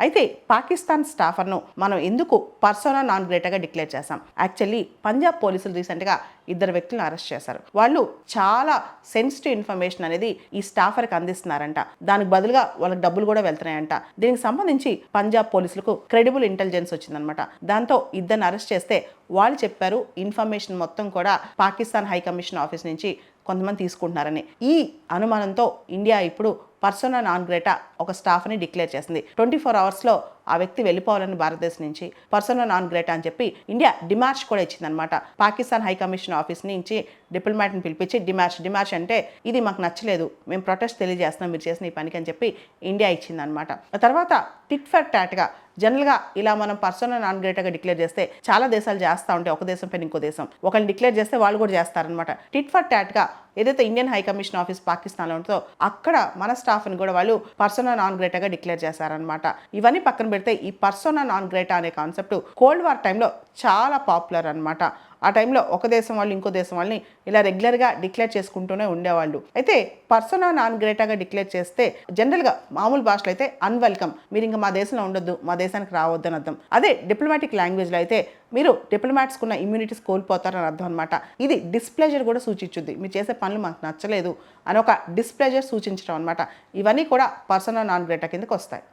అయితే పాకిస్తాన్ స్టాఫర్ను మనం ఎందుకు పర్సోనా నాన్ గ్రేటాగా డిక్లేర్ చేశాం? యాక్చువల్లీ పంజాబ్ పోలీసులు రీసెంట్గా ఇద్దరు వ్యక్తులను అరెస్ట్ చేశారు. వాళ్ళు చాలా సెన్సిటివ్ ఇన్ఫర్మేషన్ అనేది ఈ స్టాఫర్కి అందిస్తున్నారంట. దానికి బదులుగా వాళ్ళకి డబ్బులు కూడా వెళ్తున్నాయంట. దీనికి సంబంధించి పంజాబ్ పోలీసులకు క్రెడిబుల్ ఇంటెలిజెన్స్ వచ్చిందనమాట. దాంతో ఇద్దరిని అరెస్ట్ చేస్తే వాళ్ళు చెప్పారు ఇన్ఫర్మేషన్ మొత్తం కూడా పాకిస్తాన్ హై కమిషన్ ఆఫీస్ నుంచి కొంతమంది తీసుకుంటున్నారని. ఈ అనుమానంతో ఇండియా ఇప్పుడు పర్సోనా నాన్ గ్రేటా ఒక స్టాఫ్ని డిక్లేర్ చేసింది. 24 అవర్స్లో ఆ వ్యక్తి వెళ్ళిపోవాలని భారతదేశం నుంచి పర్సోనా నాన్ గ్రేటా అని చెప్పి ఇండియా డిమార్చ్ కూడా ఇచ్చిందనమాట. పాకిస్తాన్ హై కమిషన్ ఆఫీస్ నుంచి డిప్లొమాట్ని పిలిపించి డిమార్చ్ అంటే ఇది మాకు నచ్చలేదు, మేము ప్రొటెస్ట్ తెలియజేస్తున్నాం మీరు చేసిన ఈ పనికి అని చెప్పి ఇండియా ఇచ్చిందనమాట. ఆ తర్వాత టిట్ ఫర్ టాట్గా జనరల్గా ఇలా మనం పర్సోనా నాన్ గ్రేటాగా డిక్లేర్ చేస్తే చాలా దేశాలు చేస్తూ ఉంటాయి, ఒక దేశం పైన ఇంకో దేశం ఒకరిని డిక్లేర్ చేస్తే వాళ్ళు కూడా చేస్తారనమాట. టిట్ ఫర్ టాట్గా ఏదైతే ఇండియన్ హై కమిషన్ ఆఫీస్ పాకిస్తాన్లో ఉంటుందో అక్కడ మన స్టాఫ్ని కూడా వాళ్ళు పర్సోనా నాన్ గ్రేటాగా డిక్లేర్ చేశారనమాట. ఇవన్నీ పక్కన పెడితే ఈ పర్సోనా నాన్ గ్రేటా అనే కాన్సెప్ట్ కోల్డ్ వార్ టైంలో చాలా పాపులర్ అనమాట. ఆ టైంలో ఒక దేశం వాళ్ళు ఇంకో దేశం వాళ్ళని ఇలా రెగ్యులర్గా డిక్లేర్ చేసుకుంటూనే ఉండేవాళ్ళు. అయితే పర్సోనా నాన్ గ్రేటాగా డిక్లేర్ చేస్తే జనరల్గా మామూలు భాషలో అయితే అన్వెల్కమ్, మీరు ఇంకా మా దేశంలో ఉండొద్దు, మా దేశానికి రావద్దు అని అర్థం. అదే డిప్లొమాటిక్ లాంగ్వేజ్లో అయితే మీరు డిప్లొమాట్స్కి ఉన్న ఇమ్యూనిటీస్ కోల్పోతారని అర్థం అనమాట. ఇది డిస్ప్లెజర్ కూడా సూచించుద్ది, మీరు చేసే పనులు మాకు నచ్చలేదు అని ఒక డిస్ప్లెజర్ సూచించడం అనమాట. ఇవన్నీ కూడా పర్సోనా నాన్ గ్రేటా కిందకి వస్తాయి.